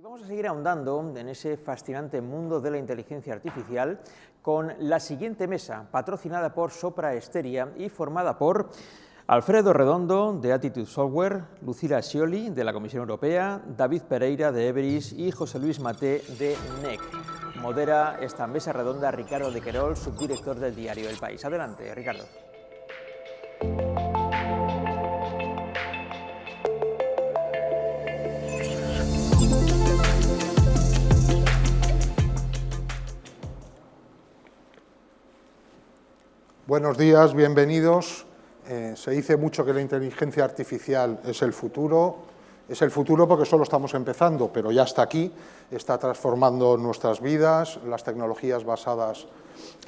Vamos a seguir ahondando en ese fascinante mundo de la inteligencia artificial con la siguiente mesa, patrocinada por Sopra Steria y formada por Alfredo Redondo, de Attitude Software, Lucila Scioli, de la Comisión Europea, David Pereira, de Everis, y José Luis Maté, de NEC. Modera esta mesa redonda Ricardo de Querol, subdirector del diario El País. Adelante, Ricardo. Buenos días, bienvenidos. Se dice mucho que la inteligencia artificial es el futuro. Es el futuro porque solo estamos empezando, pero ya está aquí, está transformando nuestras vidas. Las tecnologías basadas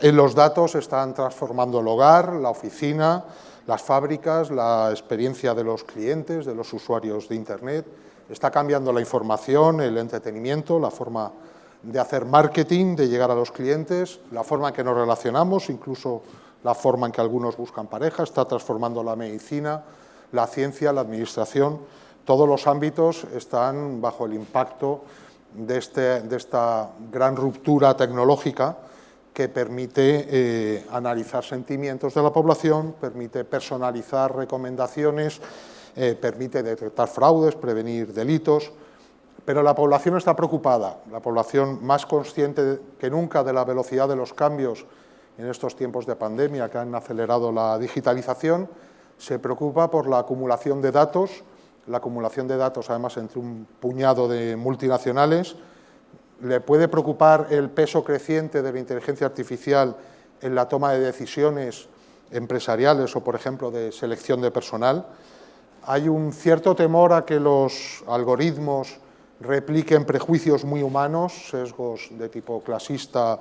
en los datos están transformando el hogar, la oficina, las fábricas, la experiencia de los clientes, de los usuarios de Internet. Está cambiando la información, el entretenimiento, la forma de hacer marketing, de llegar a los clientes, la forma en que nos relacionamos, incluso la forma en que algunos buscan pareja, está transformando la medicina, la ciencia, la administración. Todos los ámbitos están bajo el impacto de esta gran ruptura tecnológica que permite analizar sentimientos de la población, permite personalizar recomendaciones, permite detectar fraudes, prevenir delitos. Pero la población está preocupada, la población más consciente que nunca de la velocidad de los cambios en estos tiempos de pandemia que han acelerado la digitalización, se preocupa por la acumulación de datos además entre un puñado de multinacionales. Le puede preocupar el peso creciente de la inteligencia artificial en la toma de decisiones empresariales o, por ejemplo, de selección de personal. Hay un cierto temor a que los algoritmos repliquen prejuicios muy humanos, sesgos de tipo clasista,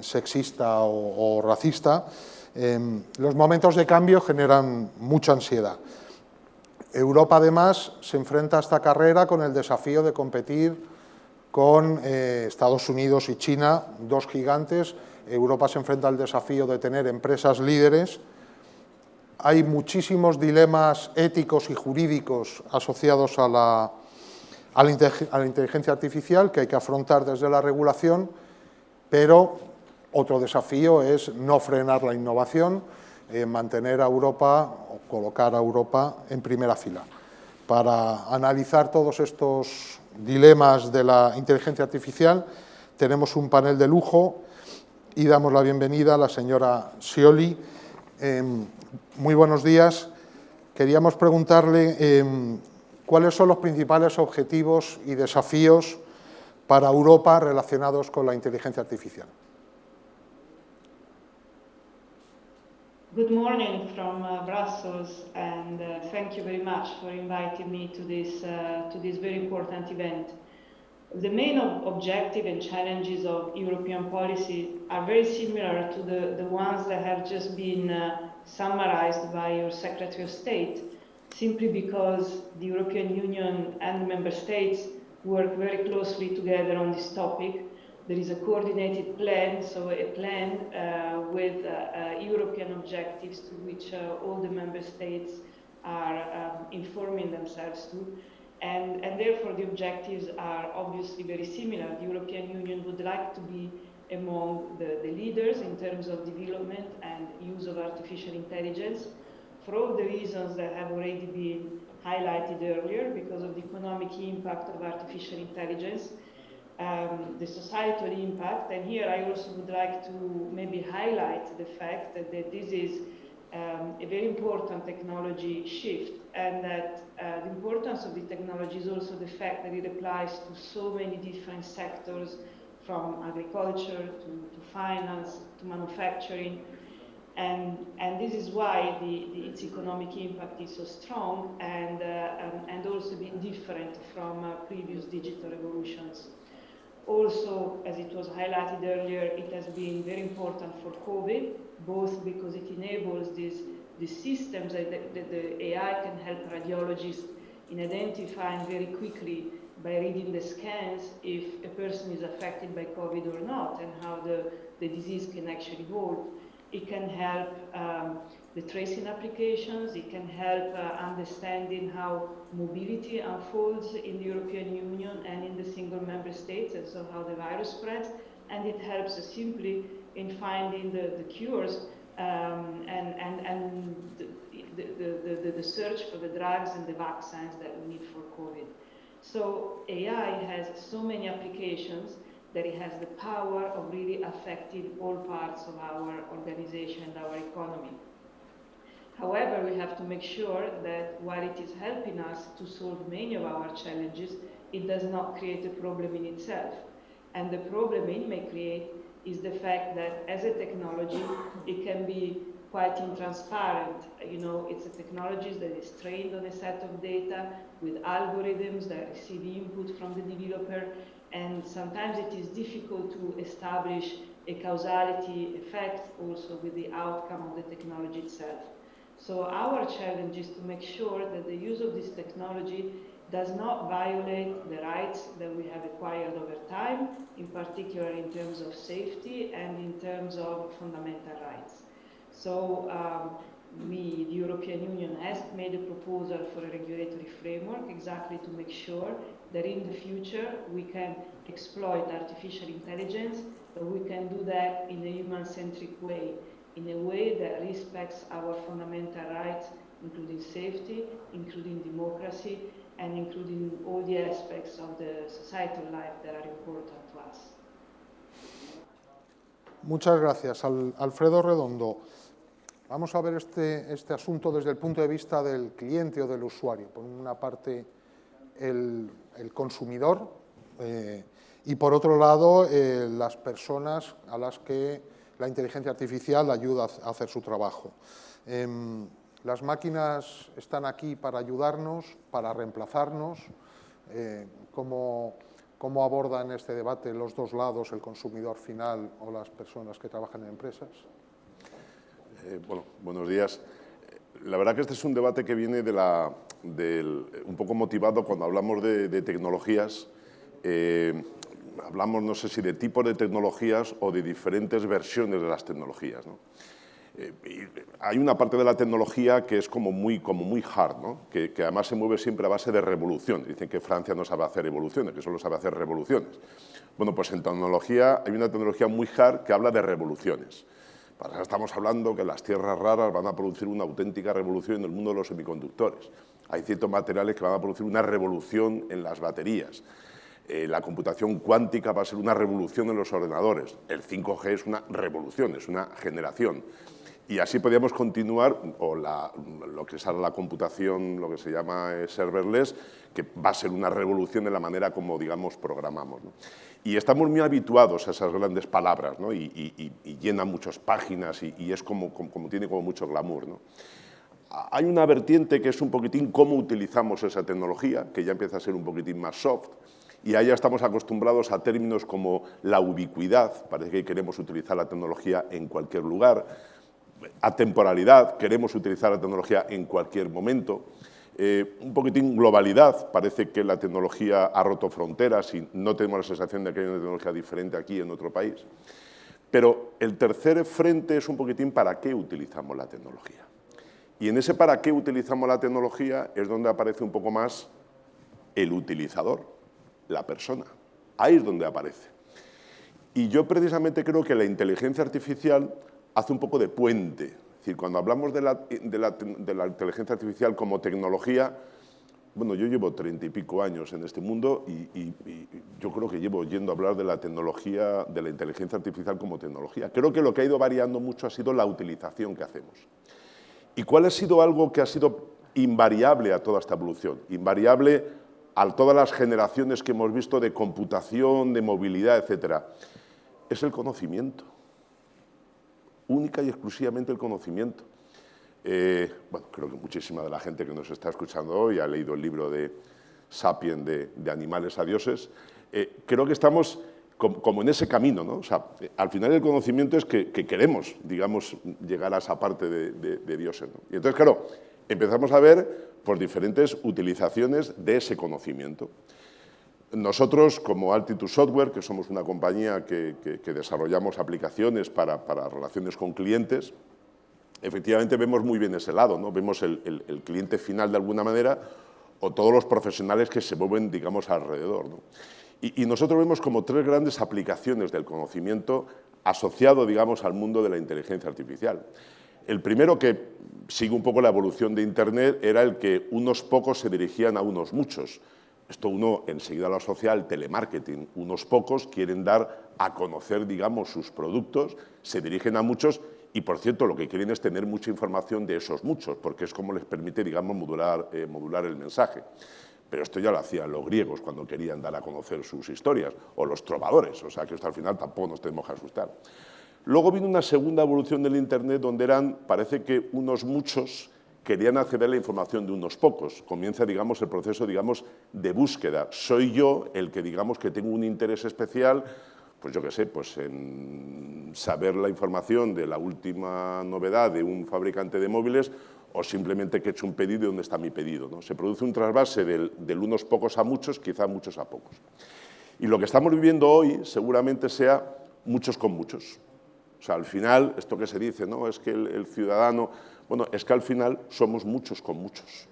sexista o racista. Los momentos de cambio generan mucha ansiedad. Europa, además, se enfrenta a esta carrera con el desafío de competir con Estados Unidos y China, dos gigantes. Europa se enfrenta al desafío de tener empresas líderes. Hay muchísimos dilemas éticos y jurídicos asociados a la inteligencia artificial que hay que afrontar desde la regulación, pero otro desafío es no frenar la innovación, mantener a Europa o colocar a Europa en primera fila. Para analizar todos estos dilemas de la inteligencia artificial tenemos un panel de lujo y damos la bienvenida a la señora Scioli. Muy buenos días. Queríamos preguntarle cuáles son los principales objetivos y desafíos para Europa relacionados con la inteligencia artificial. Good morning from Brussels, and thank you very much for inviting me to this very important event. The main objective and challenges of European policy are very similar to the ones that have just been summarized by your Secretary of State, simply because the European Union and member states work very closely together on this topic. There is a coordinated plan, so a plan with European objectives to which all the member states are informing themselves to. And therefore the objectives are obviously very similar. The European Union would like to be among the leaders in terms of development and use of artificial intelligence for all the reasons that have already been highlighted earlier, because of the economic impact of artificial intelligence, the societal impact, and here I also would like to maybe highlight the fact that this is a very important technology shift, and that the importance of the technology is also the fact that it applies to so many different sectors, from agriculture to finance to manufacturing, and this is why its economic impact is so strong and also been different from previous digital revolutions. Also, as it was highlighted earlier, it has been very important for COVID, both because it enables these systems that the AI can help radiologists in identifying very quickly by reading the scans if a person is affected by COVID or not, and how the disease can actually evolve. It can help the tracing applications. It can help understanding how mobility unfolds in the European Union and in the single member states, and so how the virus spreads. And it helps simply in finding the cures and the search for the drugs and the vaccines that we need for COVID. So AI has so many applications that it has the power of really affecting all parts of our organization and our economy. However, we have to make sure that while it is helping us to solve many of our challenges, it does not create a problem in itself. And the problem it may create is the fact that as a technology, it can be quite intransparent. You know, it's a technology that is trained on a set of data with algorithms that receive input from the developer, and sometimes it is difficult to establish a causality effect also with the outcome of the technology itself. So our challenge is to make sure that the use of this technology does not violate the rights that we have acquired over time, in particular in terms of safety and in terms of fundamental rights. So the European Union has made a proposal for a regulatory framework exactly to make sure that in the future we can exploit artificial intelligence, but we can do that in a human-centric way, in a way that respects our fundamental rights, including safety, including democracy, and including all the aspects of the societal life that are important to us. Muchas gracias, Alfredo Redondo. Vamos a ver este asunto desde el punto de vista del cliente o del usuario. Por una parte, el consumidor y, por otro lado, las personas a las que la inteligencia artificial ayuda a hacer su trabajo. Las máquinas están aquí para ayudarnos, para reemplazarnos. ¿Cómo abordan este debate los dos lados, el consumidor final o las personas que trabajan en empresas? Bueno, buenos días. La verdad que este es un debate que viene un poco motivado cuando hablamos de tecnologías. Hablamos, no sé si de tipos de tecnologías o de diferentes versiones de las tecnologías, ¿no? Hay una parte de la tecnología que es como muy hard, ¿no? que además se mueve siempre a base de revolución. Dicen que Francia no sabe hacer evoluciones, que solo sabe hacer revoluciones. Bueno, pues en tecnología hay una tecnología muy hard que habla de revoluciones. Para eso estamos hablando que las tierras raras van a producir una auténtica revolución en el mundo de los semiconductores. Hay ciertos materiales que van a producir una revolución en las baterías. La computación cuántica va a ser una revolución en los ordenadores. El 5G es una revolución, es una generación. Y así podríamos continuar, o lo que es ahora la computación, lo que se llama serverless, que va a ser una revolución en la manera como, digamos, programamos, ¿no? Y estamos muy habituados a esas grandes palabras, ¿no? y llenan muchas páginas y es como tiene como mucho glamour, ¿no? Hay una vertiente que es un poquitín cómo utilizamos esa tecnología, que ya empieza a ser un poquitín más soft, y ahí ya estamos acostumbrados a términos como la ubicuidad, parece que queremos utilizar la tecnología en cualquier lugar, atemporalidad, queremos utilizar la tecnología en cualquier momento, un poquitín globalidad, parece que la tecnología ha roto fronteras y no tenemos la sensación de que hay una tecnología diferente aquí en otro país. Pero el tercer frente es un poquitín para qué utilizamos la tecnología. Y en ese para qué utilizamos la tecnología es donde aparece un poco más el utilizador, la persona. Ahí es donde aparece. Y yo precisamente creo que la inteligencia artificial hace un poco de puente. Es decir, cuando hablamos de la inteligencia artificial como tecnología, bueno, yo llevo 30 y pico años en este mundo y yo creo que llevo oyendo hablar de la tecnología, de la inteligencia artificial como tecnología. Creo que lo que ha ido variando mucho ha sido la utilización que hacemos. ¿Y cuál ha sido algo que ha sido invariable a toda esta evolución? Invariable a todas las generaciones que hemos visto de computación, de movilidad, etcétera. Es el conocimiento. Única y exclusivamente el conocimiento. Bueno, creo que muchísima de la gente que nos está escuchando hoy ha leído el libro de Sapien, de Animales a Dioses. Creo que estamos como en ese camino, ¿no? O sea, al final el conocimiento es que queremos, digamos, llegar a esa parte de dioses, ¿no? Y entonces, claro, empezamos a ver por diferentes utilizaciones de ese conocimiento. Nosotros, como Altitude Software, que somos una compañía que desarrollamos aplicaciones para relaciones con clientes, efectivamente vemos muy bien ese lado, ¿no? Vemos el cliente final de alguna manera o todos los profesionales que se mueven, digamos, alrededor, ¿no? Y nosotros vemos como tres grandes aplicaciones del conocimiento asociado, digamos, al mundo de la inteligencia artificial. El primero, que sigue un poco la evolución de Internet, era el que unos pocos se dirigían a unos muchos. Esto uno enseguida lo asocia al telemarketing. Unos pocos quieren dar a conocer, digamos, sus productos, se dirigen a muchos y, por cierto, lo que quieren es tener mucha información de esos muchos, porque es como les permite, digamos, modular el mensaje. Pero esto ya lo hacían los griegos cuando querían dar a conocer sus historias, o los trovadores, o sea que esto al final tampoco nos tenemos que asustar. Luego vino una segunda evolución del Internet donde parece que unos muchos querían acceder a la información de unos pocos. Comienza, digamos, el proceso, digamos, de búsqueda. Soy yo el que, digamos, que tengo un interés especial, pues yo qué sé, pues en saber la información de la última novedad de un fabricante de móviles, o simplemente que he hecho un pedido y dónde está mi pedido, ¿no? Se produce un trasvase del unos pocos a muchos, quizá muchos a pocos. Y lo que estamos viviendo hoy seguramente sea muchos con muchos. O sea, al final, esto que se dice, ¿no? Es que el ciudadano... Bueno, es que al final somos muchos con muchos.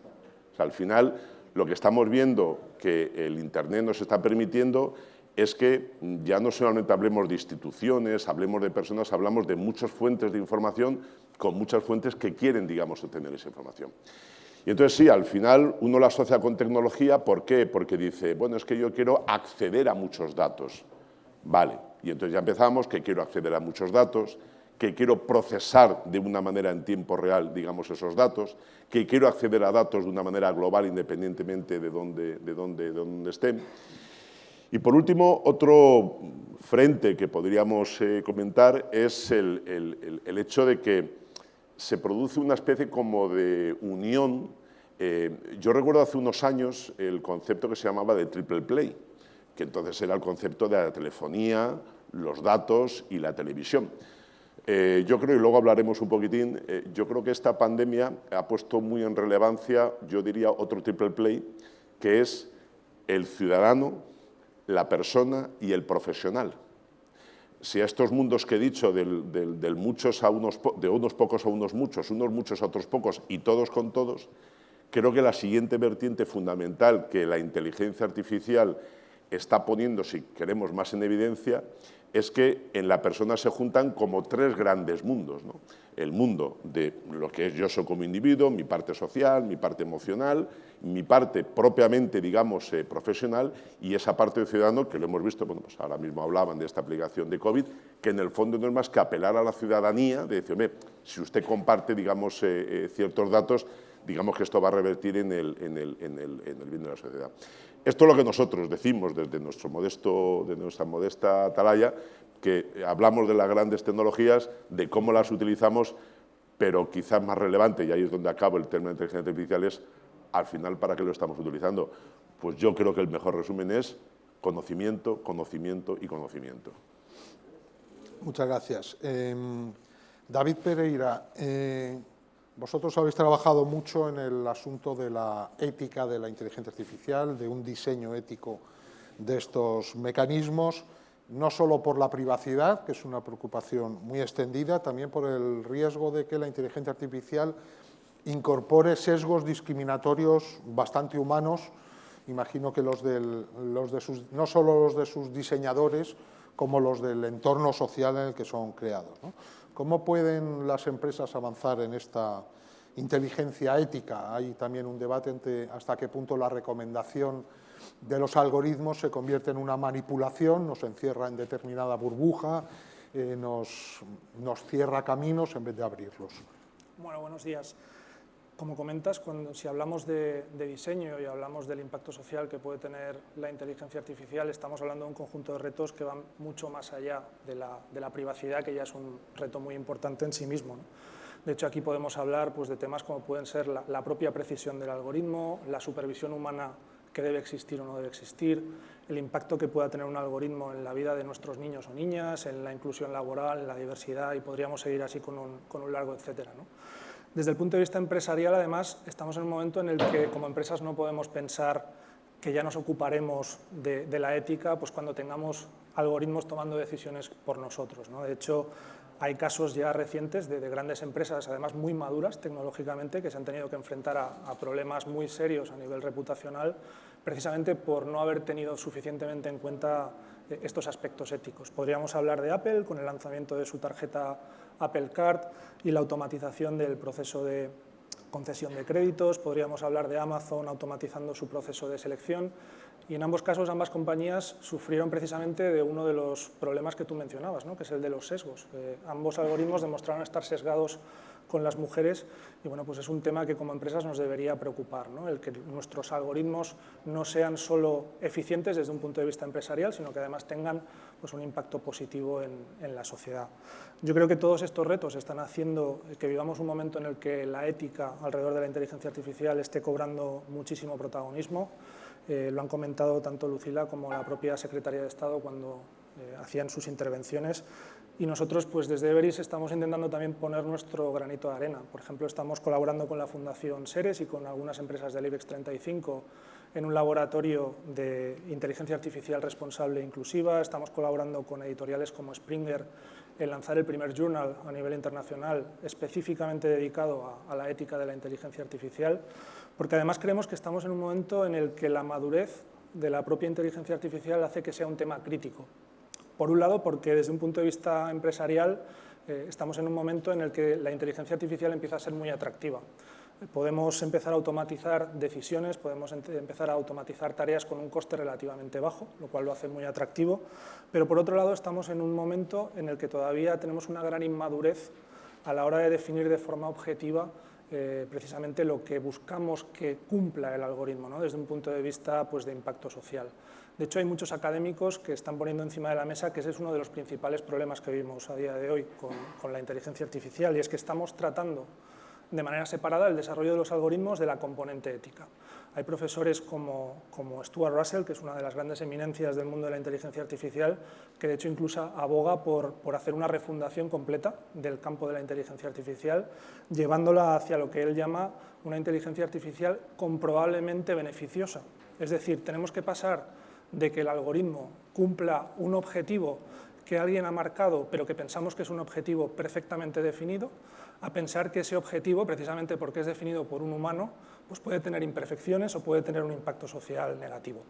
O sea, al final lo que estamos viendo que el Internet nos está permitiendo es que ya no solamente hablemos de instituciones, hablemos de personas, hablamos de muchas fuentes de información con muchas fuentes que quieren, digamos, obtener esa información. Y entonces sí, al final uno la asocia con tecnología, ¿por qué? Porque dice, bueno, es que yo quiero acceder a muchos datos. Vale, y entonces ya empezamos que quiero acceder a muchos datos, que quiero procesar de una manera en tiempo real, digamos, esos datos, que quiero acceder a datos de una manera global independientemente de dónde estén. Y por último, otro frente que podríamos comentar es el hecho de que se produce una especie como de unión. Yo recuerdo hace unos años el concepto que se llamaba de triple play, que entonces era el concepto de la telefonía, los datos y la televisión. Yo creo, y luego hablaremos un poquitín, yo creo que esta pandemia ha puesto muy en relevancia, yo diría, otro triple play, que es el ciudadano, la persona y el profesional. Si a estos mundos que he dicho, del muchos a de unos pocos a unos muchos a otros pocos y todos con todos, creo que la siguiente vertiente fundamental que la inteligencia artificial está poniendo, si queremos, más en evidencia, es que en la persona se juntan como tres grandes mundos, ¿no? El mundo de lo que es yo soy como individuo, mi parte social, mi parte emocional, mi parte propiamente, digamos, profesional, y esa parte de ciudadano, que lo hemos visto, bueno, pues ahora mismo hablaban de esta aplicación de COVID, que en el fondo no es más que apelar a la ciudadanía, de decir, hombre, si usted comparte, digamos, ciertos datos, digamos que esto va a revertir en el bien de la sociedad. Esto es lo que nosotros decimos desde nuestra modesta atalaya, que hablamos de las grandes tecnologías, de cómo las utilizamos, pero quizás más relevante, y ahí es donde acabo el término de inteligencia artificial, es al final ¿para qué lo estamos utilizando? Pues yo creo que el mejor resumen es conocimiento, conocimiento y conocimiento. Muchas gracias. David Pereira, vosotros habéis trabajado mucho en el asunto de la ética de la inteligencia artificial, de un diseño ético de estos mecanismos, no solo por la privacidad, que es una preocupación muy extendida, también por el riesgo de que la inteligencia artificial incorpore sesgos discriminatorios bastante humanos, imagino que no solo los de sus diseñadores, como los del entorno social en el que son creados, ¿no? ¿Cómo pueden las empresas avanzar en esta inteligencia ética? Hay también un debate entre hasta qué punto la recomendación de los algoritmos se convierte en una manipulación, nos encierra en determinada burbuja, nos cierra caminos en vez de abrirlos. Bueno, buenos días. Como comentas, si hablamos de diseño y hablamos del impacto social que puede tener la inteligencia artificial, estamos hablando de un conjunto de retos que van mucho más allá de la privacidad, que ya es un reto muy importante en sí mismo, ¿no? De hecho, aquí podemos hablar, pues, de temas como pueden ser la propia precisión del algoritmo, la supervisión humana que debe existir o no debe existir, el impacto que pueda tener un algoritmo en la vida de nuestros niños o niñas, en la inclusión laboral, en la diversidad, y podríamos seguir así con un largo etcétera, ¿no? Desde el punto de vista empresarial, además, estamos en un momento en el que como empresas no podemos pensar que ya nos ocuparemos de la ética pues cuando tengamos algoritmos tomando decisiones por nosotros, ¿no? De hecho, hay casos ya recientes de grandes empresas, además muy maduras tecnológicamente, que se han tenido que enfrentar a problemas muy serios a nivel reputacional, precisamente por no haber tenido suficientemente en cuenta estos aspectos éticos. Podríamos hablar de Apple con el lanzamiento de su tarjeta Apple Card y la automatización del proceso de concesión de créditos, podríamos hablar de Amazon automatizando su proceso de selección, y en ambos casos ambas compañías sufrieron precisamente de uno de los problemas que tú mencionabas, ¿no? Que es el de los sesgos. Ambos algoritmos demostraron estar sesgados con las mujeres y bueno, pues es un tema que como empresas nos debería preocupar, ¿no? El que nuestros algoritmos no sean solo eficientes desde un punto de vista empresarial, sino que además tengan pues, un impacto positivo en la sociedad. Yo creo que todos estos retos están haciendo que vivamos un momento en el que la ética alrededor de la inteligencia artificial esté cobrando muchísimo protagonismo. Lo han comentado tanto Lucila como la propia Secretaría de Estado cuando hacían sus intervenciones. Y nosotros, pues desde Everis, estamos intentando también poner nuestro granito de arena. Por ejemplo, estamos colaborando con la Fundación Seres y con algunas empresas del IBEX 35 en un laboratorio de inteligencia artificial responsable e inclusiva. Estamos colaborando con editoriales como Springer en lanzar el primer journal a nivel internacional específicamente dedicado a la ética de la inteligencia artificial, porque además creemos que estamos en un momento en el que la madurez de la propia inteligencia artificial hace que sea un tema crítico. Por un lado, porque desde un punto de vista empresarial estamos en un momento en el que la inteligencia artificial empieza a ser muy atractiva. Podemos empezar a automatizar decisiones, podemos empezar a automatizar tareas con un coste relativamente bajo, lo cual lo hace muy atractivo, pero por otro lado estamos en un momento en el que todavía tenemos una gran inmadurez a la hora de definir de forma objetiva precisamente lo que buscamos que cumpla el algoritmo, ¿no? Desde un punto de vista pues, de impacto social. De hecho, hay muchos académicos que están poniendo encima de la mesa que ese es uno de los principales problemas que vivimos a día de hoy con la inteligencia artificial, y es que estamos tratando de manera separada el desarrollo de los algoritmos de la componente ética. Hay profesores como Stuart Russell, que es una de las grandes eminencias del mundo de la inteligencia artificial, que de hecho incluso aboga por hacer una refundación completa del campo de la inteligencia artificial, llevándola hacia lo que él llama una inteligencia artificial comprobablemente beneficiosa. Es decir, tenemos que pasar de que el algoritmo cumpla un objetivo que alguien ha marcado, pero que pensamos que es un objetivo perfectamente definido, a pensar que ese objetivo, precisamente porque es definido por un humano, pues puede tener imperfecciones o puede tener un impacto social negativo.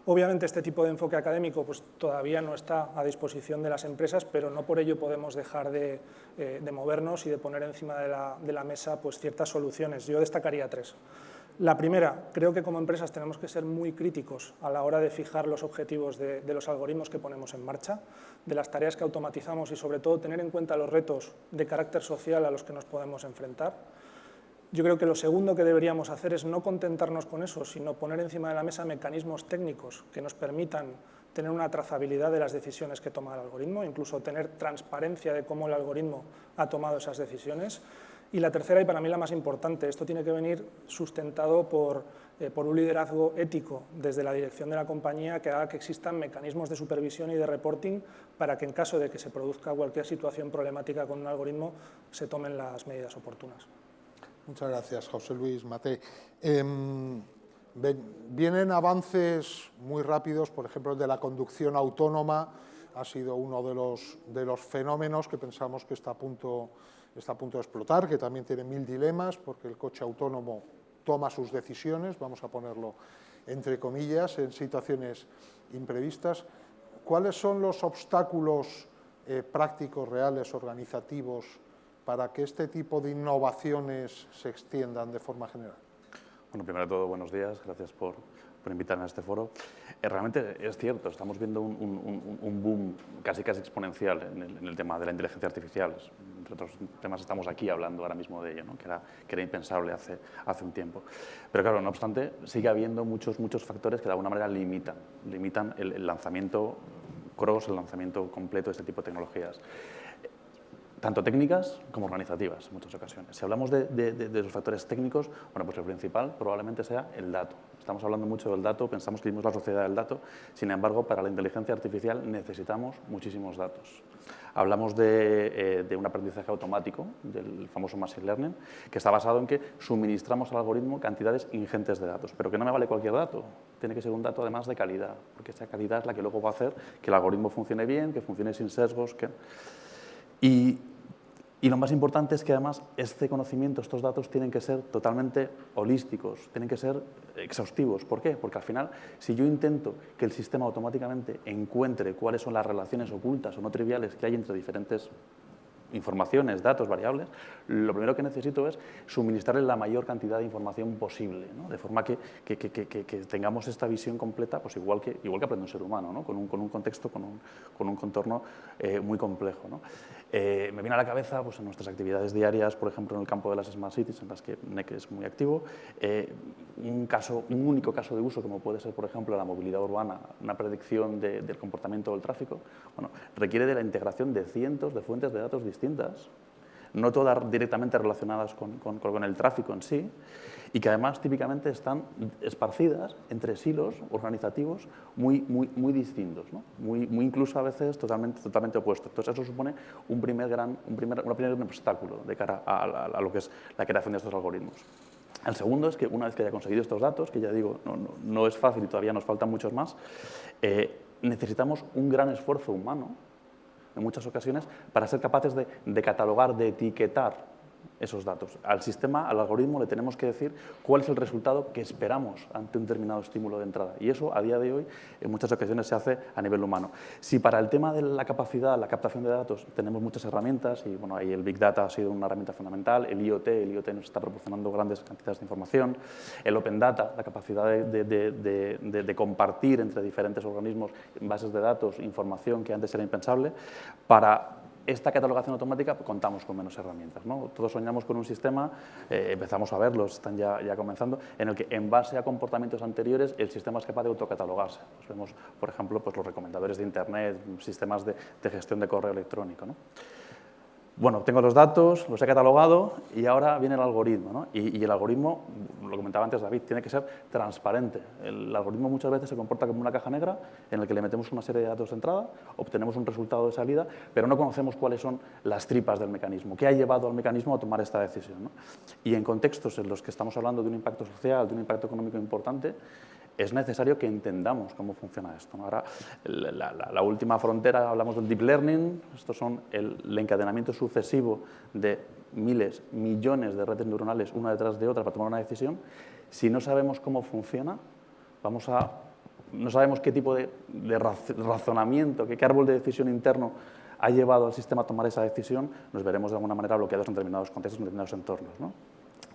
Obviamente este tipo de enfoque académico pues, todavía no está a disposición de las empresas, pero no por ello podemos dejar de movernos y de poner encima de la mesa pues, ciertas soluciones. Yo destacaría tres. La primera, creo que como empresas tenemos que ser muy críticos a la hora de fijar los objetivos de los algoritmos que ponemos en marcha, de las tareas que automatizamos y sobre todo tener en cuenta los retos de carácter social a los que nos podemos enfrentar. Yo creo que lo segundo que deberíamos hacer es no contentarnos con eso, sino poner encima de la mesa mecanismos técnicos que nos permitan tener una trazabilidad de las decisiones que toma el algoritmo, incluso tener transparencia de cómo el algoritmo ha tomado esas decisiones. Y la tercera, y para mí la más importante, esto tiene que venir sustentado por un liderazgo ético desde la dirección de la compañía que haga que existan mecanismos de supervisión y de reporting para que en caso de que se produzca cualquier situación problemática con un algoritmo se tomen las medidas oportunas. Muchas gracias, José Luis Maté. Vienen avances muy rápidos, por ejemplo, el de la conducción autónoma ha sido uno de los fenómenos que pensamos que está a punto de explotar, que también tiene mil dilemas, porque el coche autónomo toma sus decisiones, vamos a ponerlo entre comillas, en situaciones imprevistas. ¿Cuáles son los obstáculos prácticos, reales, organizativos, para que este tipo de innovaciones se extiendan de forma general? Bueno, primero de todo, buenos días, gracias por invitarme a este foro. Realmente es cierto, estamos viendo un boom casi exponencial en el tema de la inteligencia artificial. Entre otros temas estamos aquí hablando ahora mismo de ello, ¿no? que era impensable hace un tiempo. Pero claro, no obstante, sigue habiendo muchos factores que de alguna manera limitan el lanzamiento cross, el lanzamiento completo de este tipo de tecnologías. tanto técnicas como organizativas en muchas ocasiones. Si hablamos de los factores técnicos, bueno, pues el principal probablemente sea el dato. Estamos hablando mucho del dato, pensamos que vivimos la sociedad del dato, sin embargo, para la inteligencia artificial necesitamos muchísimos datos. Hablamos de un aprendizaje automático, del famoso Machine Learning, que está basado en que suministramos al algoritmo cantidades ingentes de datos, pero que no me vale cualquier dato, tiene que ser un dato además de calidad, porque esa calidad es la que luego va a hacer que el algoritmo funcione bien, que funcione sin sesgos. Y lo más importante es que además este conocimiento, estos datos tienen que ser totalmente holísticos, tienen que ser exhaustivos. ¿Por qué? Porque al final, si yo intento que el sistema automáticamente encuentre cuáles son las relaciones ocultas o no triviales que hay entre diferentes informaciones, datos, variables, lo primero que necesito es suministrarle la mayor cantidad de información posible, ¿no? De forma que tengamos esta visión completa, pues igual que aprende un ser humano, ¿no? Con un contexto, con un contorno muy complejo, ¿no? Me viene a la cabeza, pues, en nuestras actividades diarias, por ejemplo, en el campo de las Smart Cities, en las que NEC es muy activo, un único caso de uso, como puede ser, por ejemplo, la movilidad urbana, una predicción del comportamiento del tráfico, bueno, requiere de la integración de cientos de fuentes de datos distintas, no todas directamente relacionadas con el tráfico en sí, y que además típicamente están esparcidas entre silos organizativos muy distintos, ¿no? Muy incluso a veces totalmente opuestos. Entonces eso supone un primer obstáculo de cara a lo que es la creación de estos algoritmos. El segundo es que una vez que haya conseguido estos datos, que ya digo, no es fácil y todavía nos faltan muchos más, necesitamos un gran esfuerzo humano en muchas ocasiones para ser capaces de catalogar, de etiquetar esos datos. Al sistema, al algoritmo, le tenemos que decir cuál es el resultado que esperamos ante un determinado estímulo de entrada. Y eso, a día de hoy, en muchas ocasiones se hace a nivel humano. Si para el tema de la capacidad, la captación de datos, tenemos muchas herramientas, y bueno, ahí el Big Data ha sido una herramienta fundamental, el IoT nos está proporcionando grandes cantidades de información, el Open Data, la capacidad de compartir entre diferentes organismos bases de datos, información que antes era impensable, para esta catalogación automática contamos con menos herramientas, ¿no? Todos soñamos con un sistema, empezamos a verlos, están ya comenzando, en el que en base a comportamientos anteriores el sistema es capaz de autocatalogarse. Pues vemos, por ejemplo, pues los recomendadores de Internet, sistemas de gestión de correo electrónico, ¿no? Bueno, tengo los datos, los he catalogado y ahora viene el algoritmo, ¿no? Y el algoritmo, lo comentaba antes David, tiene que ser transparente. El algoritmo muchas veces se comporta como una caja negra en la que le metemos una serie de datos de entrada, obtenemos un resultado de salida, pero no conocemos cuáles son las tripas del mecanismo, qué ha llevado al mecanismo a tomar esta decisión, ¿no? Y en contextos en los que estamos hablando de un impacto social, de un impacto económico importante, es necesario que entendamos cómo funciona esto, ¿no? Ahora, la última frontera, hablamos del deep learning, estos son el encadenamiento sucesivo de miles, millones de redes neuronales una detrás de otra para tomar una decisión. Si no sabemos cómo funciona, no sabemos qué tipo de razonamiento, qué árbol de decisión interno ha llevado al sistema a tomar esa decisión, nos veremos de alguna manera bloqueados en determinados contextos, en determinados entornos, ¿no?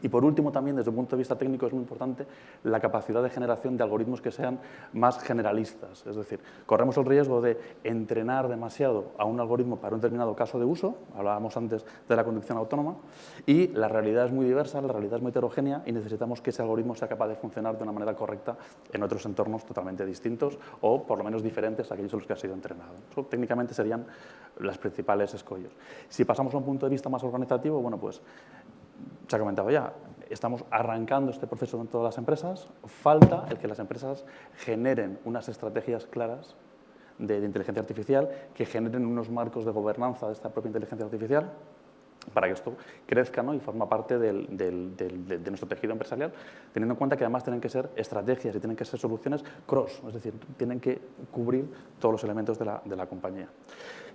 Y por último, también desde un punto de vista técnico es muy importante la capacidad de generación de algoritmos que sean más generalistas. Es decir, corremos el riesgo de entrenar demasiado a un algoritmo para un determinado caso de uso, hablábamos antes de la conducción autónoma, y la realidad es muy diversa, la realidad es muy heterogénea y necesitamos que ese algoritmo sea capaz de funcionar de una manera correcta en otros entornos totalmente distintos o por lo menos diferentes a aquellos en los que ha sido entrenado. Eso técnicamente serían las principales escollos. Si pasamos a un punto de vista más organizativo, bueno, pues se ha comentado ya, estamos arrancando este proceso en todas las empresas, falta el que las empresas generen unas estrategias claras de inteligencia artificial, que generen unos marcos de gobernanza de esta propia inteligencia artificial, para que esto crezca, ¿no? Y forma parte de nuestro tejido empresarial, teniendo en cuenta que además tienen que ser estrategias y tienen que ser soluciones cross, es decir, tienen que cubrir todos los elementos de la compañía.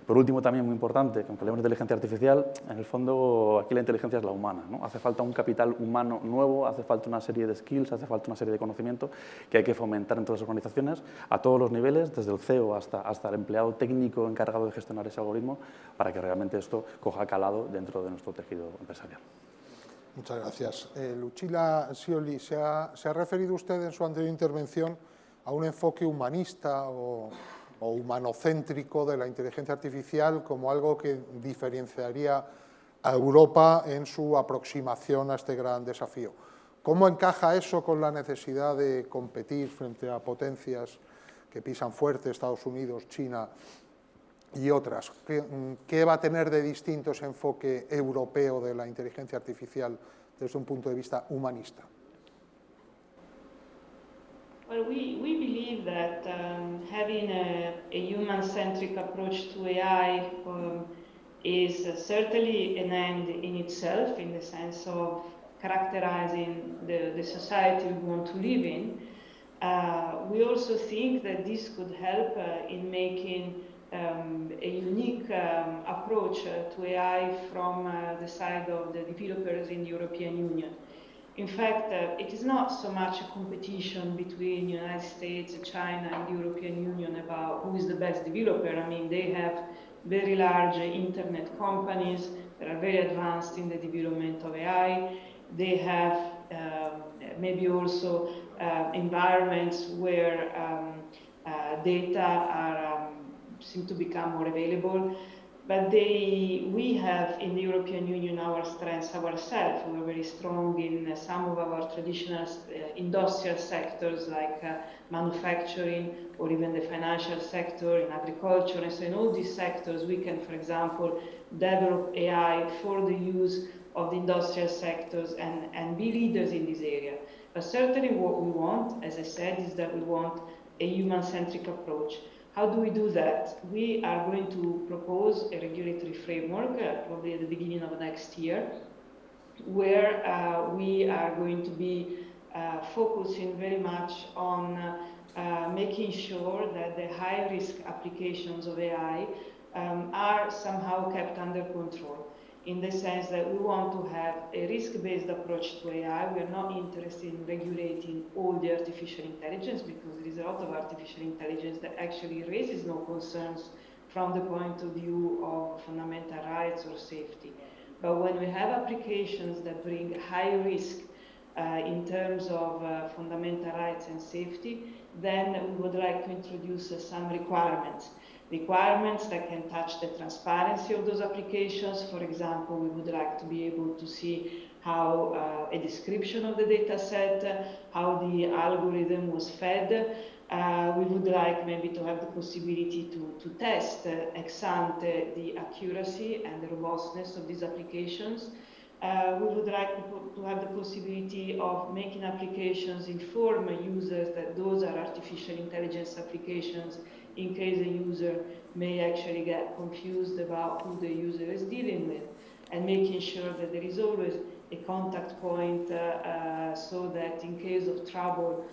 Por último, también muy importante, que aunque hablemos de inteligencia artificial, en el fondo aquí la inteligencia es la humana, ¿no? Hace falta un capital humano nuevo, hace falta una serie de skills, hace falta una serie de conocimiento que hay que fomentar en todas las organizaciones, a todos los niveles, desde el CEO hasta el empleado técnico encargado de gestionar ese algoritmo, para que realmente esto coja calado dentro de nuestro tejido empresarial. Muchas gracias. Lucila Scioli, ¿se ha referido usted en su anterior intervención a un enfoque humanista o humanocéntrico de la inteligencia artificial como algo que diferenciaría a Europa en su aproximación a este gran desafío? ¿Cómo encaja eso con la necesidad de competir frente a potencias que pisan fuerte, Estados Unidos, China, y otras. ¿Qué va a tener de distinto ese enfoque europeo de la inteligencia artificial desde un punto de vista humanista? Well, we believe that having a human-centric approach to AI is certainly an end in itself, in the sense of characterizing the society we want to live in. We also think that this could help in making a unique approach to AI from the side of the developers in the European Union. In fact, it is not so much a competition between the United States, China, and the European Union about who is the best developer. I mean, they have very large internet companies that are very advanced in the development of AI. They have maybe also environments where data are, seem to become more available. But we have in the European Union our strengths ourselves. We're very strong in some of our traditional industrial sectors like manufacturing or even the financial sector, in agriculture. And so in all these sectors we can, for example, develop AI for the use of the industrial sectors and be leaders in this area. But certainly what we want, as I said, is that we want a human-centric approach. How do we do that? We are going to propose a regulatory framework, probably at the beginning of next year, where we are going to be focusing very much on making sure that the high-risk applications of AI are somehow kept under control, in the sense that we want to have a risk-based approach to AI. We are not interested in regulating all the artificial intelligence, because there is a lot of artificial intelligence that actually raises no concerns from the point of view of fundamental rights or safety. But when we have applications that bring high risk in terms of fundamental rights and safety, then we would like to introduce some requirements that can touch the transparency of those applications. For example, we would like to be able to see how a description of the data set, how the algorithm was fed. We would like maybe to have the possibility to test ex ante the accuracy and the robustness of these applications. We would like to have the possibility of making applications inform users that those are artificial intelligence applications, in case a user may actually get confused about who the user is dealing with, and making sure that there is always a contact point so that in case of trouble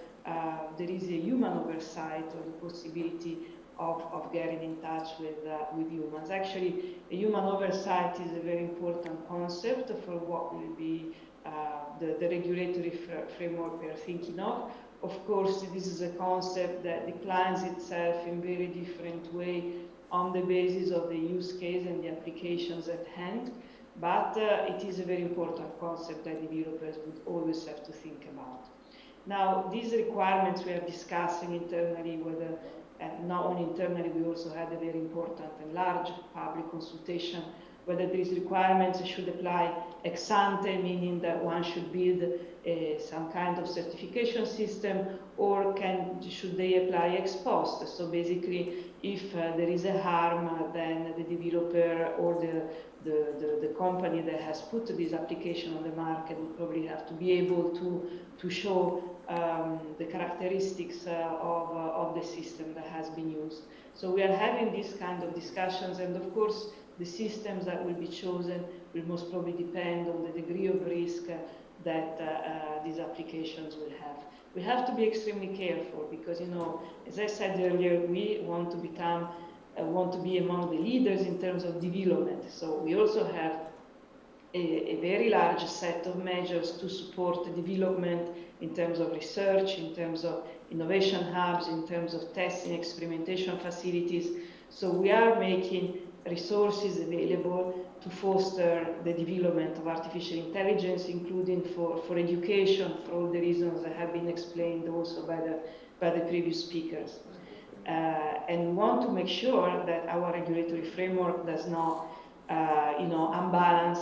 there is a human oversight or the possibility of getting in touch with humans. Actually, a human oversight is a very important concept for what will be the regulatory framework we are thinking of. Of course, this is a concept that declines itself in very different way on the basis of the use case and the applications at hand, but it is a very important concept that developers would always have to think about. Now, these requirements we are discussing internally, whether, and not only internally, we also had a very important and large public consultation, whether these requirements should apply ex ante, meaning that one should build some kind of certification system, or should they apply ex post? So basically, if there is a harm, then the developer or the company that has put this application on the market would probably have to be able to show the characteristics of the system that has been used. So we are having these kind of discussions, and of course the systems that will be chosen will most probably depend on the degree of risk that these applications will have. We have to be extremely careful because, you know, as I said earlier, we want to become, want to be among the leaders in terms of development. So we also have a very large set of measures to support the development in terms of research, in terms of innovation hubs, in terms of testing, experimentation facilities. So we are making resources available to foster the development of artificial intelligence, including for education, for all the reasons that have been explained also by the previous speakers. And we want to make sure that our regulatory framework does not unbalance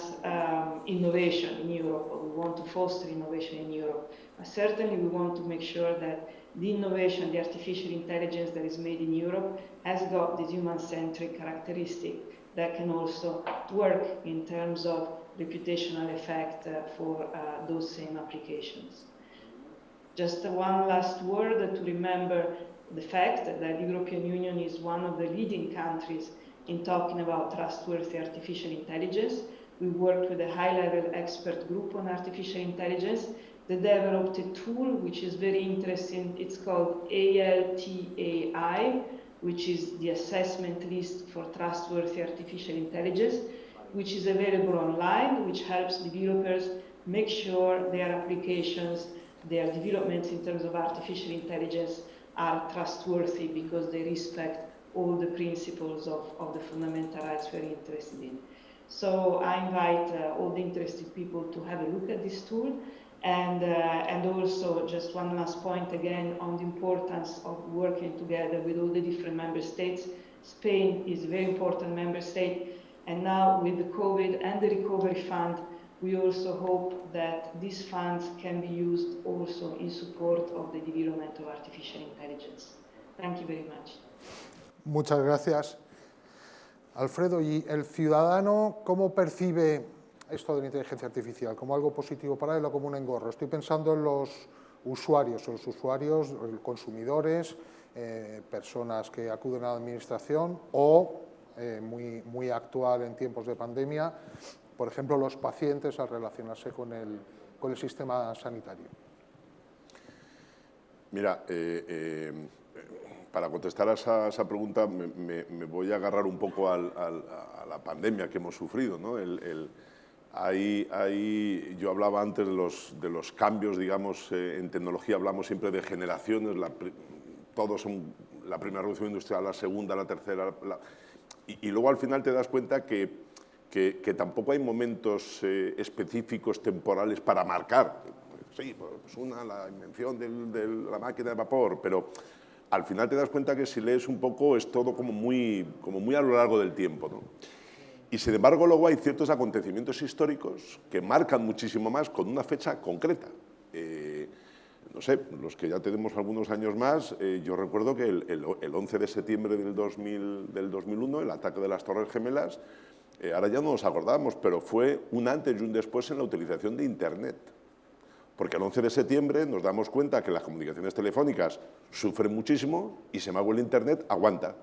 innovation in Europe. We want to foster innovation in Europe. But certainly we want to make sure that the innovation, the artificial intelligence that is made in Europe has got this human-centric characteristic that can also work in terms of reputational effect for those same applications. Just one last word to remember the fact that the European Union is one of the leading countries in talking about trustworthy artificial intelligence. We worked with a high-level expert group on artificial intelligence. They developed a tool which is very interesting. It's called ALTAI, which is the assessment list for trustworthy artificial intelligence, which is available online, which helps developers make sure their applications, their developments in terms of artificial intelligence are trustworthy because they respect all the principles of the fundamental rights we're interested in. So I invite all the interested people to have a look at this tool. And also, just one last point again on the importance of working together with all the different member states. Spain is a very important member state, and now with the COVID and the Recovery Fund, we also hope that these funds can be used also in support of the development of artificial intelligence. Thank you very much. Muchas gracias. Alfredo, ¿y el ciudadano cómo percibe esto de la inteligencia artificial? ¿Como algo positivo para él o como un engorro? Estoy pensando en los usuarios, consumidores, personas que acuden a la administración o, muy actual en tiempos de pandemia, por ejemplo, los pacientes al relacionarse con el sistema sanitario. Mira, para contestar a esa pregunta me voy a agarrar un poco a la pandemia que hemos sufrido, ¿no? Yo hablaba antes de los cambios, digamos, en tecnología, hablamos siempre de generaciones, todos son la primera revolución industrial, la segunda, la tercera, y luego al final te das cuenta que tampoco hay momentos específicos, temporales para marcar. Sí, pues la invención de la máquina de vapor, pero al final te das cuenta que si lees un poco es todo como muy a lo largo del tiempo, ¿no? Y sin embargo luego hay ciertos acontecimientos históricos que marcan muchísimo más con una fecha concreta. No sé, los que ya tenemos algunos años más, yo recuerdo que el 11 de septiembre del 2001, el ataque de las Torres Gemelas, ahora ya no nos acordamos, pero fue un antes y un después en la utilización de Internet. Porque el 11 de septiembre nos damos cuenta que las comunicaciones telefónicas sufren muchísimo y, sin embargo, el Internet aguanta.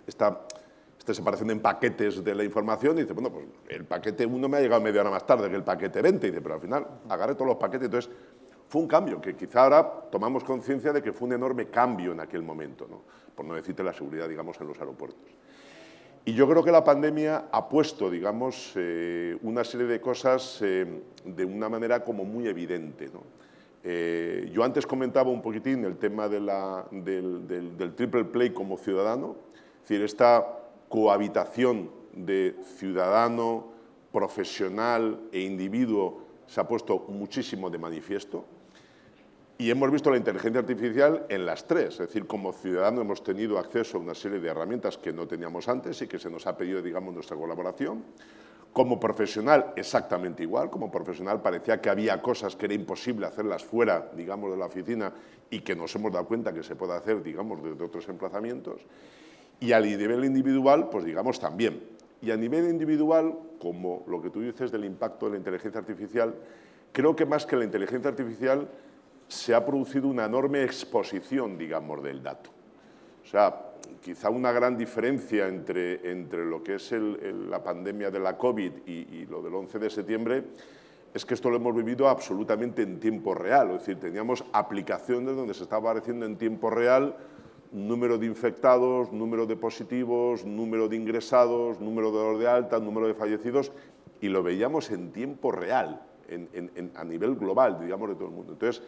Esta separación en paquetes de la información, y dice, bueno, pues el paquete 1 me ha llegado media hora más tarde que el paquete 20, y dice, pero al final agarré todos los paquetes. Entonces, fue un cambio que quizá ahora tomamos conciencia de que fue un enorme cambio en aquel momento, ¿no? Por no decirte la seguridad, digamos, en los aeropuertos. Y yo creo que la pandemia ha puesto, digamos, una serie de cosas de una manera como muy evidente, ¿no? Yo antes comentaba un poquitín el tema del triple play como ciudadano, es decir, esta cohabitación de ciudadano, profesional e individuo se ha puesto muchísimo de manifiesto. Y hemos visto la inteligencia artificial en las tres, es decir, como ciudadano hemos tenido acceso a una serie de herramientas que no teníamos antes y que se nos ha pedido, digamos, nuestra colaboración. Como profesional, exactamente igual. Como profesional parecía que había cosas que era imposible hacerlas fuera, digamos, de la oficina y que nos hemos dado cuenta que se puede hacer, digamos, desde otros emplazamientos. Y a nivel individual, pues digamos, también. Y a nivel individual, como lo que tú dices del impacto de la inteligencia artificial, creo que más que la inteligencia artificial se ha producido una enorme exposición, digamos, del dato. O sea, quizá una gran diferencia entre lo que es la pandemia de la COVID y lo del 11 de septiembre es que esto lo hemos vivido absolutamente en tiempo real. Es decir, teníamos aplicaciones donde se estaba apareciendo en tiempo real número de infectados, número de positivos, número de ingresados, número de dados de alta, número de fallecidos, y lo veíamos en tiempo real, a nivel global, digamos, de todo el mundo. Entonces,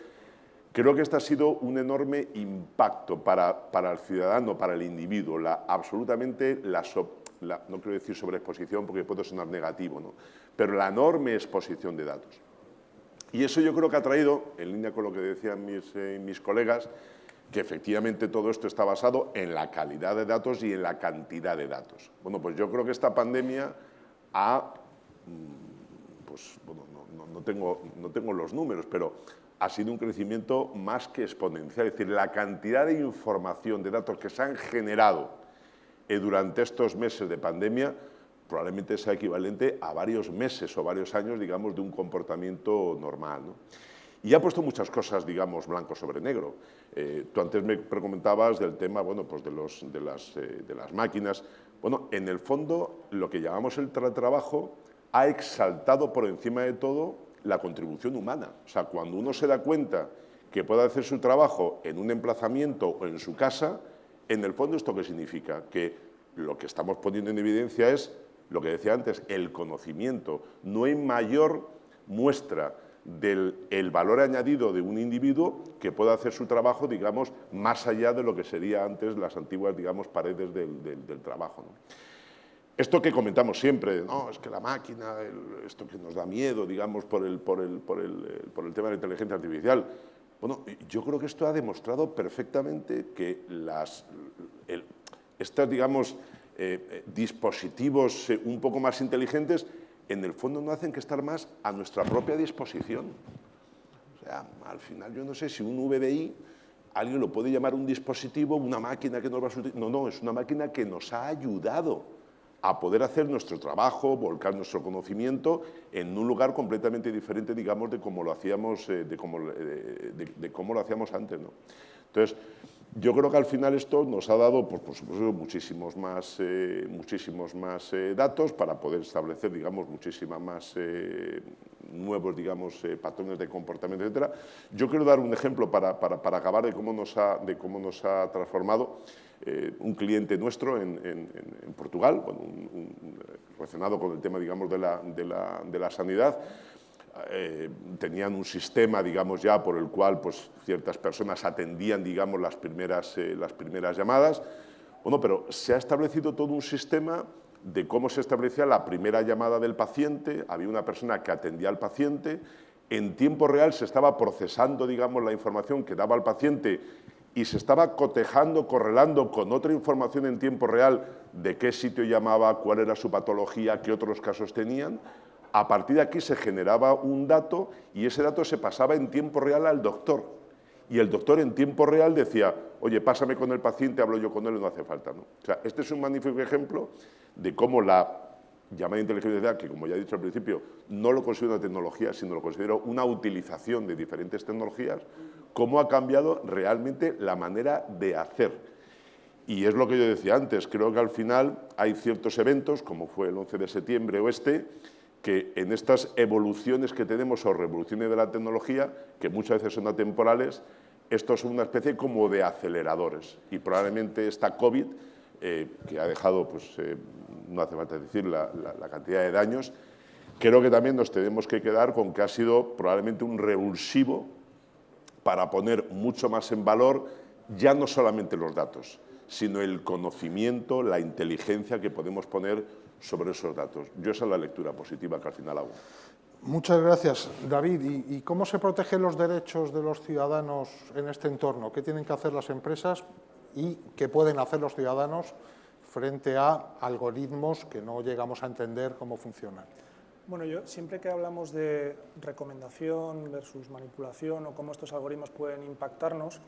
creo que este ha sido un enorme impacto para el ciudadano, para el individuo, absolutamente no quiero decir sobreexposición porque puede sonar negativo, ¿no? Pero la enorme exposición de datos. Y eso yo creo que ha traído, en línea con lo que decían mis colegas, que efectivamente todo esto está basado en la calidad de datos y en la cantidad de datos. Bueno, pues yo creo que esta pandemia pues bueno, no tengo los números, pero ha sido un crecimiento más que exponencial. Es decir, la cantidad de información, de datos que se han generado durante estos meses de pandemia probablemente sea equivalente a varios meses o varios años, digamos, de un comportamiento normal, ¿no? Y ha puesto muchas cosas, digamos, blanco sobre negro. Tú antes me comentabas del tema, bueno, pues de las máquinas. Bueno, en el fondo, lo que llamamos el teletrabajo ha exaltado por encima de todo la contribución humana. O sea, cuando uno se da cuenta que puede hacer su trabajo en un emplazamiento o en su casa, en el fondo, ¿esto qué significa? Que lo que estamos poniendo en evidencia es, lo que decía antes, el conocimiento. No hay mayor muestra del valor añadido de un individuo que pueda hacer su trabajo, digamos, más allá de lo que sería antes las antiguas, digamos, paredes del trabajo, ¿no? Esto que comentamos siempre, no, es que la máquina, esto que nos da miedo, digamos, por el tema de la inteligencia artificial. Bueno, yo creo que esto ha demostrado perfectamente que estos, digamos, dispositivos un poco más inteligentes, en el fondo no hacen que estar más a nuestra propia disposición. O sea, al final yo no sé si un VDI, alguien lo puede llamar un dispositivo, una máquina que nos va a sustituir. No, es una máquina que nos ha ayudado a poder hacer nuestro trabajo, volcar nuestro conocimiento en un lugar completamente diferente, digamos, de cómo lo hacíamos, de cómo lo hacíamos antes, ¿no? Entonces, yo creo que al final esto nos ha dado, pues, por supuesto, muchísimos más datos para poder establecer, digamos, muchísimas más nuevos, digamos, patrones de comportamiento, etcétera. Yo quiero dar un ejemplo para acabar de cómo nos ha transformado un cliente nuestro en Portugal, bueno, relacionado con el tema, digamos, de la sanidad. Tenían un sistema, digamos, ya por el cual pues, ciertas personas atendían, digamos, las primeras llamadas. Bueno, pero se ha establecido todo un sistema de cómo se establecía la primera llamada del paciente. Había una persona que atendía al paciente. En tiempo real se estaba procesando, digamos, la información que daba al paciente y se estaba cotejando, correlando con otra información en tiempo real de qué sitio llamaba, cuál era su patología, qué otros casos tenían. A partir de aquí se generaba un dato y ese dato se pasaba en tiempo real al doctor. Y el doctor en tiempo real decía, oye, pásame con el paciente, hablo yo con él, no hace falta, ¿no? O sea, este es un magnífico ejemplo de cómo la llamada inteligencia artificial, que como ya he dicho al principio, no lo considero una tecnología, sino lo considero una utilización de diferentes tecnologías, cómo ha cambiado realmente la manera de hacer. Y es lo que yo decía antes, creo que al final hay ciertos eventos, como fue el 11 de septiembre o que en estas evoluciones que tenemos o revoluciones de la tecnología, que muchas veces son atemporales, estos son una especie como de aceleradores. Y probablemente esta COVID, que ha dejado, pues, no hace falta decir la cantidad de daños, creo que también nos tenemos que quedar con que ha sido probablemente un revulsivo para poner mucho más en valor ya no solamente los datos, sino el conocimiento, la inteligencia que podemos poner sobre esos datos. Yo esa es la lectura positiva que al final hago. Muchas gracias, David. ¿Y cómo se protegen los derechos de los ciudadanos en este entorno? ¿Qué tienen que hacer las empresas y qué pueden hacer los ciudadanos frente a algoritmos que no llegamos a entender cómo funcionan? Bueno, yo siempre que hablamos de recomendación versus manipulación o cómo estos algoritmos pueden impactarnos,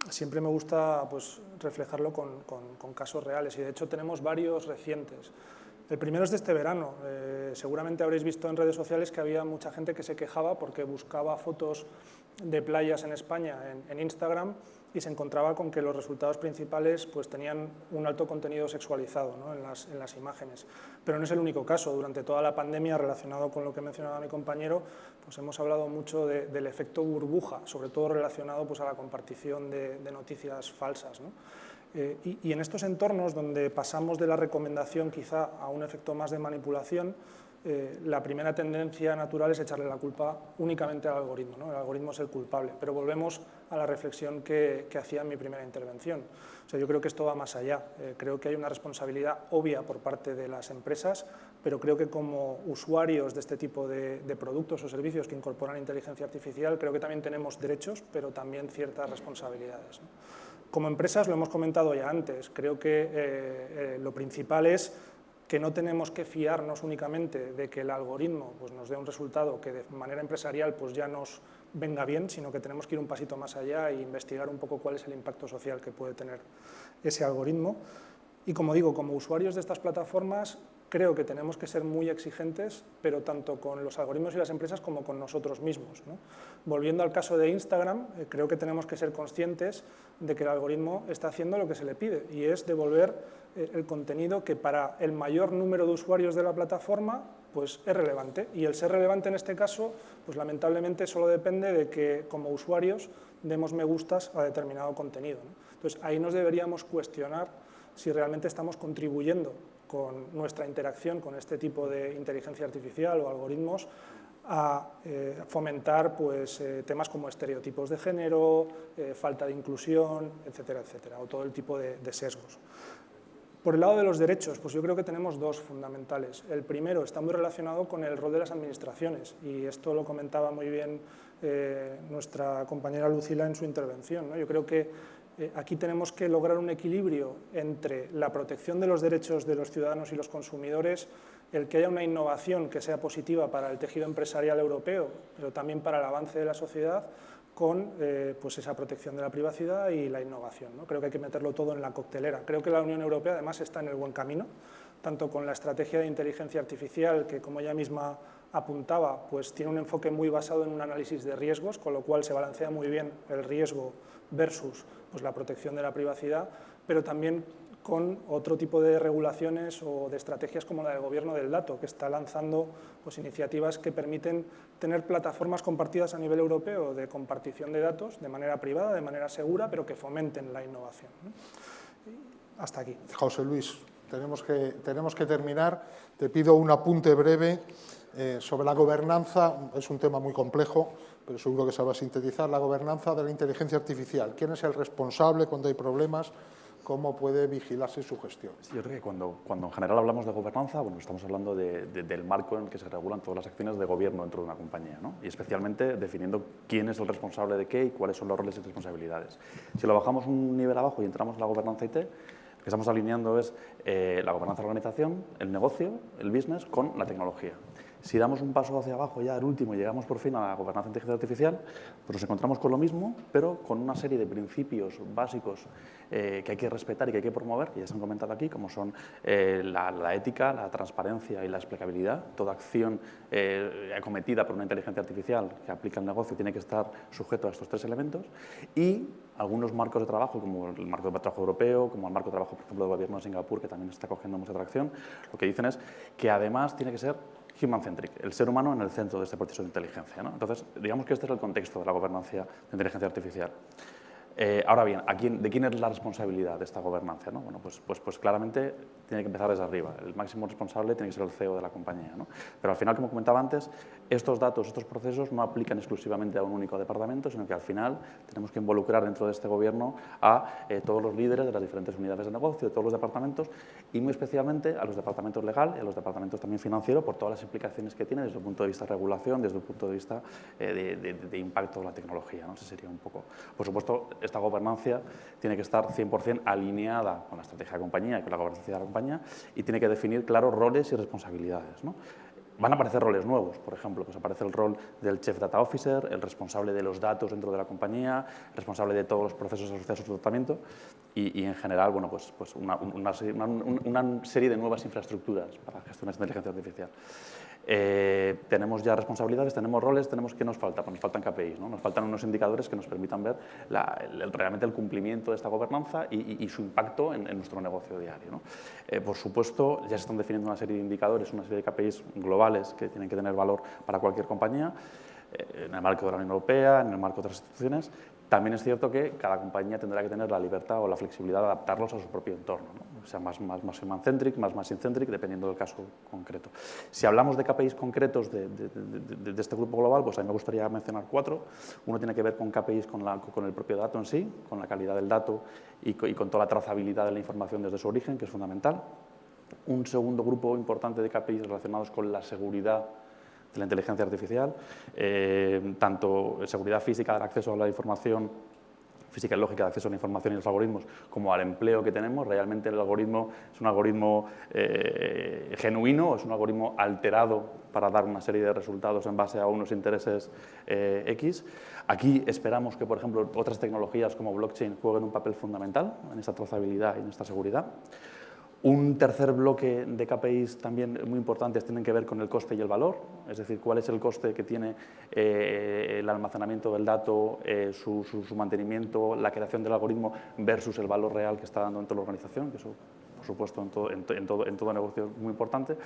siempre me gusta pues, reflejarlo con casos reales y de hecho tenemos varios recientes. El primero es de este verano. Seguramente habréis visto en redes sociales que había mucha gente que se quejaba porque buscaba fotos de playas en España en Instagram y se encontraba con que los resultados principales pues, tenían un alto contenido sexualizado, ¿no? en las imágenes. Pero no es el único caso. Durante toda la pandemia, relacionado con lo que mencionaba mi compañero, pues hemos hablado mucho del efecto burbuja, sobre todo relacionado pues, a la compartición de noticias falsas, ¿no? Y en estos entornos donde pasamos de la recomendación quizá a un efecto más de manipulación, la primera tendencia natural es echarle la culpa únicamente al algoritmo, ¿no? El algoritmo es el culpable, pero volvemos a la reflexión que hacía en mi primera intervención. O sea, yo creo que esto va más allá. Creo que hay una responsabilidad obvia por parte de las empresas, pero creo que como usuarios de este tipo de productos o servicios que incorporan inteligencia artificial, creo que también tenemos derechos, pero también ciertas responsabilidades, ¿no? Como empresas, lo hemos comentado ya antes, creo que lo principal es que no tenemos que fiarnos únicamente de que el algoritmo pues, nos dé un resultado que de manera empresarial pues, ya nos venga bien, sino que tenemos que ir un pasito más allá e investigar un poco cuál es el impacto social que puede tener ese algoritmo. Y como digo, como usuarios de estas plataformas, creo que tenemos que ser muy exigentes, pero tanto con los algoritmos y las empresas como con nosotros mismos, ¿no? Volviendo al caso de Instagram, creo que tenemos que ser conscientes de que el algoritmo está haciendo lo que se le pide, y es devolver el contenido que para el mayor número de usuarios de la plataforma pues es relevante. Y el ser relevante en este caso, pues lamentablemente solo depende de que como usuarios demos me gustas a determinado contenido, ¿no? Entonces ahí nos deberíamos cuestionar si realmente estamos contribuyendo con nuestra interacción con este tipo de inteligencia artificial o algoritmos a fomentar pues, temas como estereotipos de género, falta de inclusión, etcétera, etcétera, o todo el tipo de sesgos. Por el lado de los derechos, pues yo creo que tenemos dos fundamentales. El primero está muy relacionado con el rol de las administraciones, y esto lo comentaba muy bien nuestra compañera Lucila en su intervención, ¿no? Yo creo que aquí tenemos que lograr un equilibrio entre la protección de los derechos de los ciudadanos y los consumidores, el que haya una innovación que sea positiva para el tejido empresarial europeo, pero también para el avance de la sociedad, con pues esa protección de la privacidad y la innovación, ¿no? Creo que hay que meterlo todo en la coctelera. Creo que la Unión Europea además está en el buen camino, tanto con la estrategia de inteligencia artificial, que como ella misma apuntaba, pues tiene un enfoque muy basado en un análisis de riesgos, con lo cual se balancea muy bien el riesgo versus pues, la protección de la privacidad, pero también con otro tipo de regulaciones o de estrategias como la del gobierno del dato, que está lanzando pues, iniciativas que permiten tener plataformas compartidas a nivel europeo de compartición de datos de manera privada, de manera segura, pero que fomenten la innovación, ¿no? Hasta aquí. José Luis, tenemos que terminar. Te pido un apunte breve sobre la gobernanza. Es un tema muy complejo, pero seguro que se va a sintetizar. La gobernanza de la inteligencia artificial. ¿Quién es el responsable cuando hay problemas? ¿Cómo puede vigilarse su gestión? Yo creo que cuando en general hablamos de gobernanza, bueno, estamos hablando del marco en el que se regulan todas las acciones de gobierno dentro de una compañía, ¿no? Y especialmente definiendo quién es el responsable de qué y cuáles son los roles y responsabilidades. Si lo bajamos un nivel abajo y entramos en la gobernanza IT, lo que estamos alineando es la gobernanza de la organización, el negocio, el business, con la tecnología. Si damos un paso hacia abajo, ya el último, y llegamos por fin a la gobernanza de inteligencia artificial, pues nos encontramos con lo mismo, pero con una serie de principios básicos que hay que respetar y que hay que promover, que ya se han comentado aquí, como son la ética, la transparencia y la explicabilidad. Toda acción acometida por una inteligencia artificial que aplica el negocio tiene que estar sujeto a estos tres elementos, y algunos marcos de trabajo, como el marco de trabajo europeo, como el marco de trabajo, por ejemplo, del gobierno de Singapur, que también está cogiendo mucha atracción, lo que dicen es que además tiene que ser human-centric, el ser humano en el centro de este proceso de inteligencia, ¿no? Entonces, digamos que este es el contexto de la gobernanza de inteligencia artificial. Ahora bien, ¿de quién es la responsabilidad de esta gobernanza, ¿no? Bueno, pues claramente tiene que empezar desde arriba. El máximo responsable tiene que ser el CEO de la compañía, ¿no? Pero al final, como comentaba antes, estos datos, estos procesos no aplican exclusivamente a un único departamento, sino que al final tenemos que involucrar dentro de este gobierno a todos los líderes de las diferentes unidades de negocio, de todos los departamentos, y muy especialmente a los departamentos legal y a los departamentos también financieros, por todas las implicaciones que tiene desde el punto de vista de regulación, desde el punto de vista de impacto de la tecnología, ¿no? Ese sería un poco. Por supuesto, esta gobernanza tiene que estar 100% alineada con la estrategia de la compañía y con la gobernanza de la compañía, y tiene que definir claros roles y responsabilidades, ¿no? Van a aparecer roles nuevos, por ejemplo, pues aparece el rol del Chief Data Officer, el responsable de los datos dentro de la compañía, el responsable de todos los procesos asociados a su tratamiento, y en general, bueno, pues una serie de nuevas infraestructuras para gestionar esta inteligencia artificial. Tenemos ya responsabilidades, tenemos roles, ¿qué nos falta? Pues nos faltan KPIs, ¿no? Nos faltan unos indicadores que nos permitan ver realmente el cumplimiento de esta gobernanza y su impacto en nuestro negocio diario, ¿no? Por supuesto, ya se están definiendo una serie de indicadores, una serie de KPIs globales que tienen que tener valor para cualquier compañía, en el marco de la Unión Europea, en el marco de otras instituciones. También es cierto que cada compañía tendrá que tener la libertad o la flexibilidad de adaptarlos a su propio entorno, ¿no? O sea, más human-centric, más machine-centric, dependiendo del caso concreto. Si hablamos de KPIs concretos de este grupo global, pues a mí me gustaría mencionar 4. Uno tiene que ver con KPIs con el propio dato en sí, con la calidad del dato y con toda la trazabilidad de la información desde su origen, que es fundamental. Un segundo grupo importante de KPIs relacionados con la seguridad de la inteligencia artificial, tanto seguridad física del acceso a la información física y lógica de acceso a la información y los algoritmos, como al empleo que tenemos. Realmente el algoritmo es un algoritmo genuino, es un algoritmo alterado para dar una serie de resultados en base a unos intereses X. Aquí esperamos que, por ejemplo, otras tecnologías como blockchain jueguen un papel fundamental en esta trazabilidad y en esta seguridad. Un tercer bloque de KPIs también muy importantes tienen que ver con el coste y el valor, es decir, cuál es el coste que tiene el almacenamiento del dato, su mantenimiento, la creación del algoritmo versus el valor real que está dando dentro de la organización, que eso, por supuesto, en todo negocio es muy importante.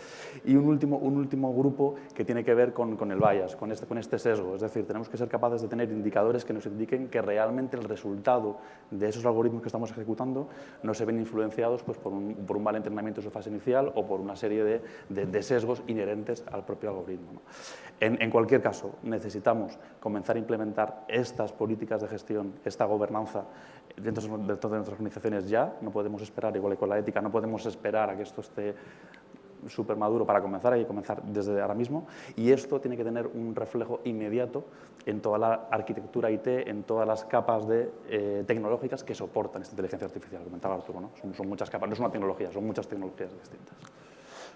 Y un último grupo que tiene que ver con el bias, con este sesgo, es decir, tenemos que ser capaces de tener indicadores que nos indiquen que realmente el resultado de esos algoritmos que estamos ejecutando no se ven influenciados pues, por un mal entrenamiento en su fase inicial o por una serie de sesgos inherentes al propio algoritmo, ¿no? En cualquier caso, necesitamos comenzar a implementar estas políticas de gestión, esta gobernanza dentro de nuestras organizaciones ya. No podemos esperar, igual que con la ética, no podemos esperar a que esto esté súper maduro para comenzar, hay que comenzar desde ahora mismo, y esto tiene que tener un reflejo inmediato en toda la arquitectura IT, en todas las capas tecnológicas que soportan esta inteligencia artificial, comentaba Arturo, ¿no? Son muchas capas, no es una tecnología, son muchas tecnologías distintas.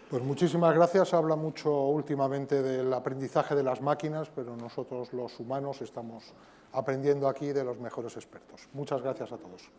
Pues muchísimas gracias. Se habla mucho últimamente del aprendizaje de las máquinas, pero nosotros los humanos estamos aprendiendo aquí de los mejores expertos. Muchas gracias a todos.